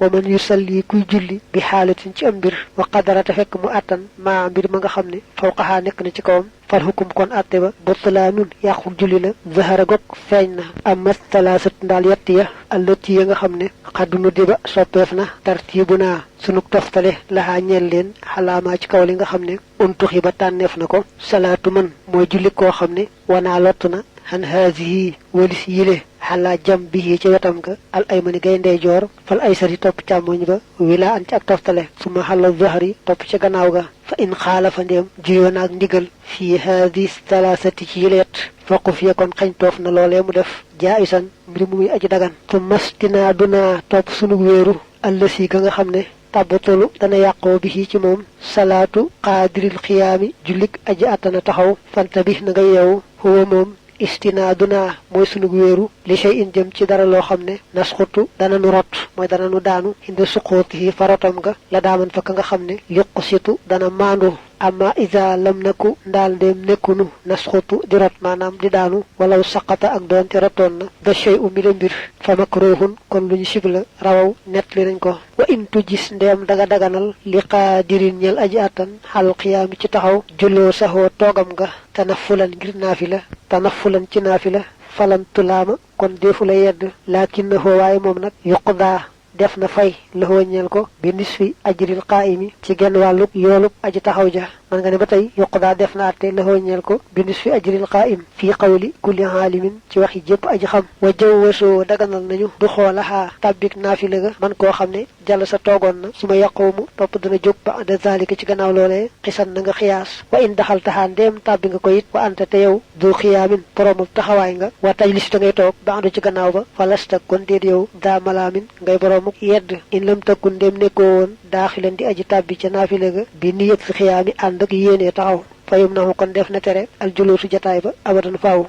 wa man yusalli kuy julli bi xaalatin ci am mbir wa qadarata fekk mu àttan maa mbir ma nga xam ne fawqahaa nekk na ci kawam fal hukum kon àtte ba butlaanun yàqu julli la zahara gog feeñ na amma talaasat ndaal yett ya allati ya nga xam ne xaddunu diba soppeef na tartiibu naa sunug toftale laxaa ñeel leen xalaamaa ci kaw li nga xam ne untuxi ba tànneef na ko salaatu man mooy julli koo xam ne wanaa lott na xan haasihi walis yile xalaa jam bi ci wetam ga al aymani gay ndeyjoor fal aysari topp càmmoñ ba wilaa an ci ak toftale suma xala zahri topp ci gannaaw ga fa in xaalafa ndéem jiyoon ak ndigal fii haadi talaasati ci yileet faquf ya kon xañ toof na loolee mu def jaayisan mbir mu muy aji dagan su mastinaa dunaa topp sunu wéeru allasi ga nga xam ne tabbatulu dana yàqoo bi ci moom salaatu qaadiril xiyaami jullik aji àttana taxaw fanta bi na nga yeewu huwa moom istinaaduna mooy sunug wéeru li shay in jëm ci dara loo xam ne nasxutu dana nu rot mooy dana nu daanu indi suquutihi farotam ga la daaman fa ka nga xam ne yuqsitu dana maandu amma isa lam naku ndaal ndéem nekkunu nasxutu di rot maanaam di daanu walaw saqata ak doonte rotoon na da shay u mi la mbir fa makruhun kon lu ñu sib la rawaw net li nañ ko wa in tujis ndeem daga daganal li qaadirin ñel aji àttan xal xiyaami ci taxaw julloo saxoo toogam nga tanafulan ngir naafila tanafulan ci naafila falan tulaama kon deefu la yedd laakin na hoo waaye moom nag yuqdaa def na fay la ñeel ko bi nisfi ajril qaa'imi ci genn wàllub yoolub aji taxaw ja man nga ne ba tey yuqdaa def na atte la ñeel ko bi nisfi ajril qaa'im fii qawli kulli aalimin ci waxi jépp aji xam wa jawwasoo daganal nañu du xoolaxaa tàbbik naafila ga man koo xam ne jàll sa toogoon na su ma yaqoomu topp dana jóg ba de zalika ci gannaaw loolee xisan na nga xiyaas wa in daxal taxaa ndeem tàbbi nga ko it wa anta te yow du xiyaamin boromub taxawaay nga wa tajlis da ngay toog ba ci gannaaw ba falasta kon déet yow daa malaamin ngay boromuk yedd in lam takkun ndéem nekkoo woon daaxilan di aji tàbbi ca naafila ga bi niyat si xiyaami ànd ak yéenee taxaw fayum na kon def na tere al juluusu jataay ba abadan faaw